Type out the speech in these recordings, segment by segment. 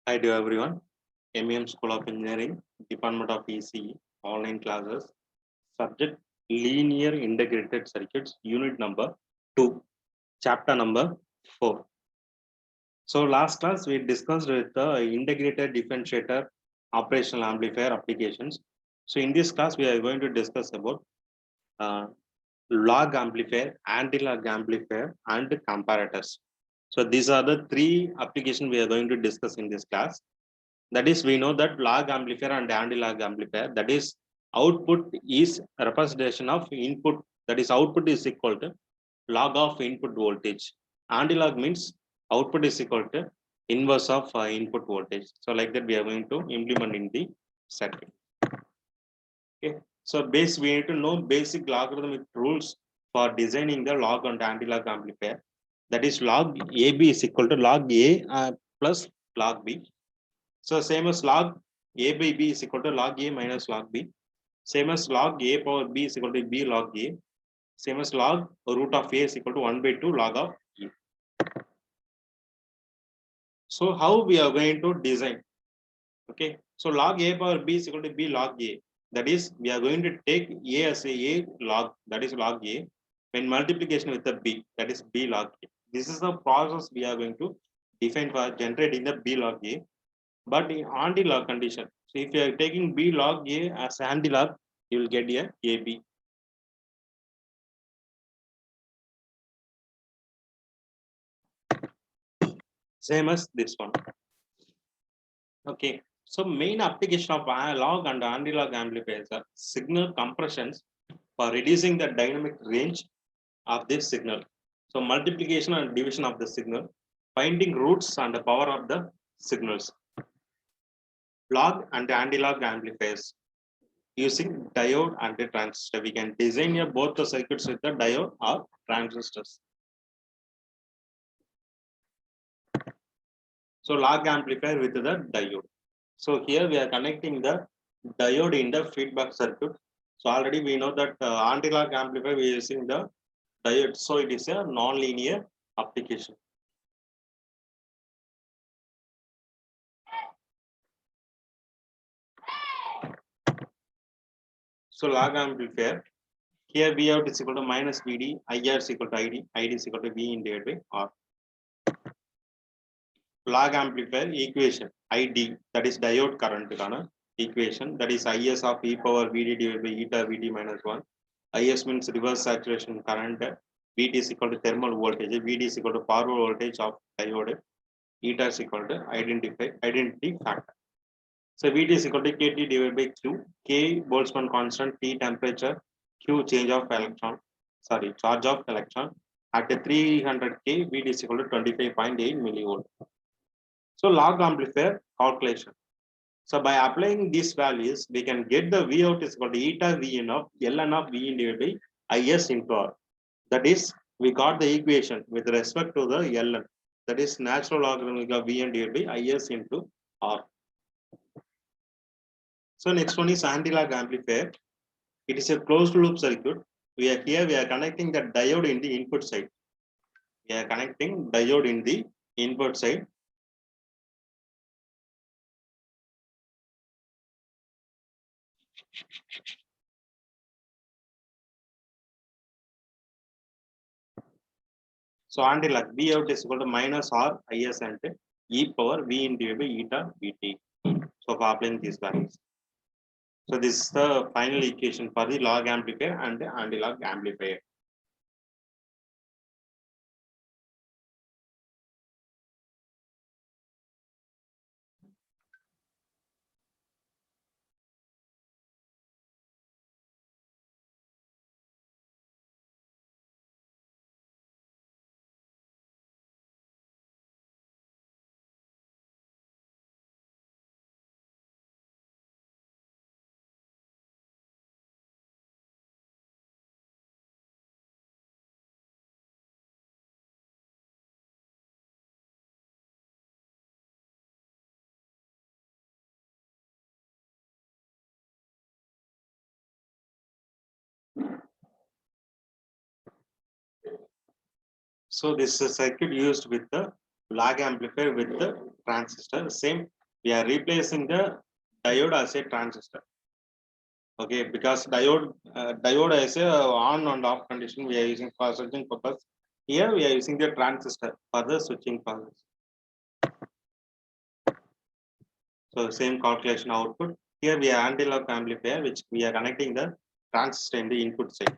Hi to everyone. MEM School of Engineering, Department of ECE, online classes, subject linear integrated circuits, unit number 2, chapter number 4. So last class we discussed with the integrated differentiator operational amplifier applications. So in this class we are going to discuss about uh, log amplifier, anti-log amplifier and comparators. So these are the three applications we are going to discuss in this class. That is, we know that log amplifier and anti-log amplifier, that is output is representation of input, that is output is equal to log of input voltage. Anti-log means output is equal to inverse of input voltage. So like that we are going to implement in the circuit. Okay. So we need to know basic logarithmic rules for designing the log and anti-log amplifier. That is log AB is equal to log A plus log B. So same as log A by B is equal to log A minus log B. Same as log A power B is equal to B log A. Same as log root of A is equal to 1 by 2 log of E. So how we are going to design? Okay. So log A power B is equal to B log A. That is, we are going to take A as a log, that is log A, when multiplication with the B, that is B log A. This is the process we are going to define for generating the B log A. But in anti-log condition, so if you are taking B log A as anti-log, you will get a AB. Same as this one. Okay. So main application of log and anti-log amplifiers are signal compressions for reducing the dynamic range of this signal. So multiplication and division of the signal, finding roots and the power of the signals. Log and anti-log amplifiers using diode and the transistor. We can design here both the circuits with the diode or transistors. So log amplifier with the diode. So here we are connecting the diode in the feedback circuit. So already we know that anti-log amplifier we are using the diode. So it is a non-linear application. So log amplifier, here V out is equal to minus VD, IR is equal to ID, ID is equal to V in divided by R. Log amplifier equation, ID, that is diode current equation, that is IS of e power VD divided by eta VD minus 1. IS means reverse saturation current, VT is equal to thermal voltage, VD is equal to forward voltage of diode, eta is equal to identity factor. So VT is equal to KT divided by Q, K Boltzmann constant, T temperature, Q change of electron, charge of electron. At 300 K, VT is equal to 25.8 millivolt. So log amplifier calculation. So by applying these values, we can get the V out is equal to eta Vn of Ln of Vn divided by Is into R. That is, we got the equation with respect to the Ln. That is natural logarithm of Vn divided by Is into R. So next one is anti-log amplifier. It is a closed loop circuit. We are connecting the diode in the input side. We are connecting diode in the input side. So anti-log V out is equal to minus R Is and e power V in divided by eta Vt. So for applying these values. So this is the final equation for the log amplifier and the anti-log amplifier. So this is a circuit used with the log amplifier with the transistor. Same We are replacing the diode as a transistor. Okay, because diode as a on and off condition we are using for switching purpose. Here we are using the transistor for the switching purpose. So same calculation output. Here we are anti-lock amplifier, which we are connecting the transistor in the input side.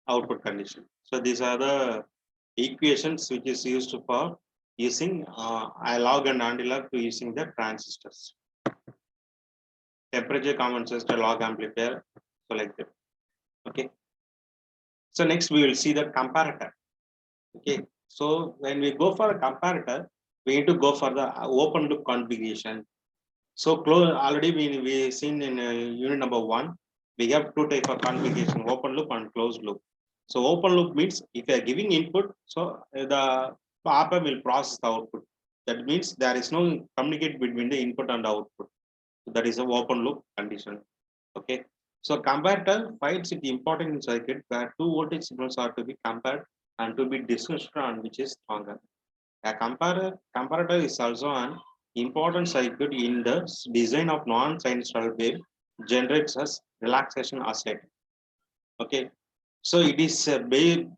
Output condition. So these are the equations which is used for using analog and anti-lock to using the transistors. Temperature compensator log amplifier. So like that. Okay. So next we will see the comparator. Okay. So when we go for a comparator, we need to go for the open loop configuration. So close already we seen in unit number 1, we have two type of configuration: open loop and closed loop. So open loop means if you are giving input, so the op-amp will process the output. That means there is no communicate between the input and the output. That is a open loop condition. Okay. So comparator finds it important in circuit where two voltage signals are to be compared and to be discussed on which is stronger. A comparator is also an important circuit in the design of non-sinusoidal wave generates as relaxation oscillator. Okay, so it is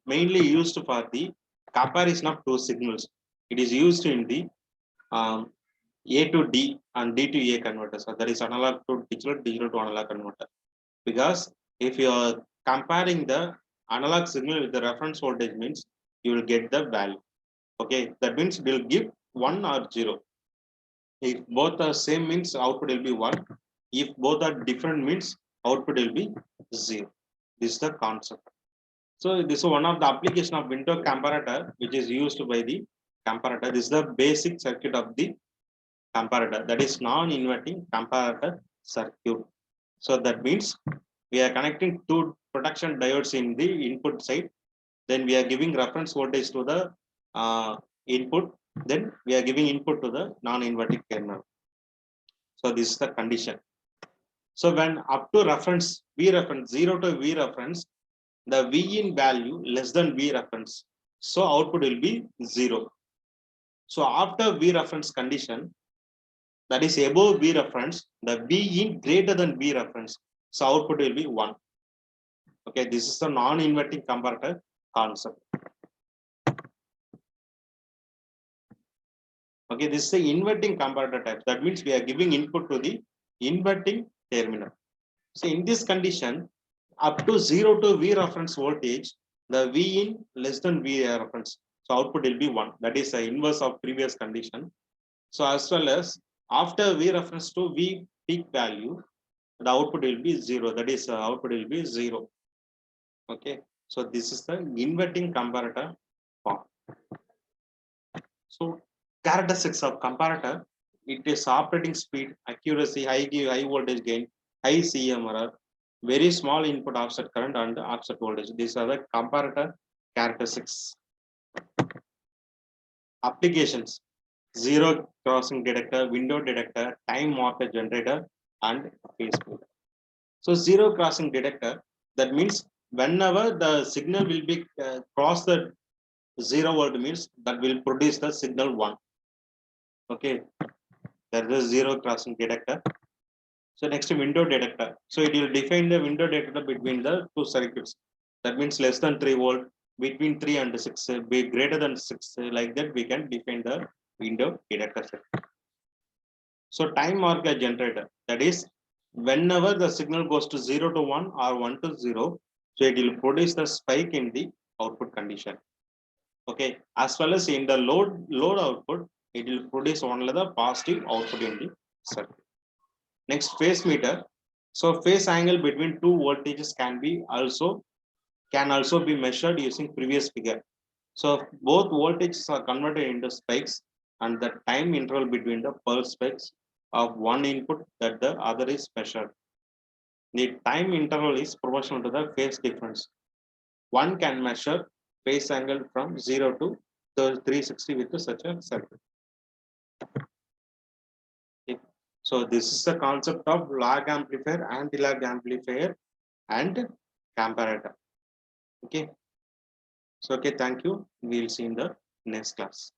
mainly used for the comparison of two signals. It is used in the A to D and D to A converter. So that is analog to digital, digital to analog converter. Because if you are comparing the analog signal with the reference voltage means you will get the value. Okay, that means it will give 1 or 0. If both are same means output will be 1. If both are different means output will be 0. This is the concept. So this is one of the application of window comparator which is used by the comparator. This is the basic circuit of the comparator, that is non-inverting comparator circuit. So that means we are connecting two protection diodes in the input side. Then we are giving reference voltage to the input. Then we are giving input to the non-inverting terminal. So this is the condition. So when up to reference V reference 0 to V reference, the V in value less than V reference. So output will be 0. So after V reference condition, that is above V reference, the V in greater than V reference. So output will be 1. Okay, this is the non-inverting comparator concept. Okay, this is the inverting comparator type. That means we are giving input to the inverting terminal. So in this condition, up to 0 to V reference voltage, the V in less than V reference. So output will be 1. That is the inverse of previous condition. So as well as after V reference to V peak value, the output will be 0. That is output will be 0. Okay. So this is the inverting comparator form. So characteristics of comparator: it is operating speed, accuracy, high voltage gain, high CMRR, very small input offset current and offset voltage. These are the comparator characteristics. Applications: zero crossing detector, window detector, time marker generator, and phase splitter. So zero crossing detector, that means whenever the signal will be cross the 0 volt means that will produce the signal 1. Okay, there is a zero crossing detector. So next window detector. So it will define the window detector between the two circuits. That means less than 3 volt, between 3 and 6, be greater than 6. Like that we can define the window detector circuit. So time marker generator. That is whenever the signal goes to 0 to 1 or 1 to 0, so it will produce the spike in the output condition. Okay, as well as in the load output, it will produce only the positive output in the circuit. Next, phase meter. So phase angle between two voltages can also be measured using previous figure. So both voltages are converted into spikes, and the time interval between the pulse spikes of one input that the other is measured. The time interval is proportional to the phase difference. One can measure phase angle from 0 to 360 with such a circuit. Okay. So this is the concept of lag amplifier, anti-lag amplifier, and comparator. Okay. So okay, thank you. We'll see in the next class.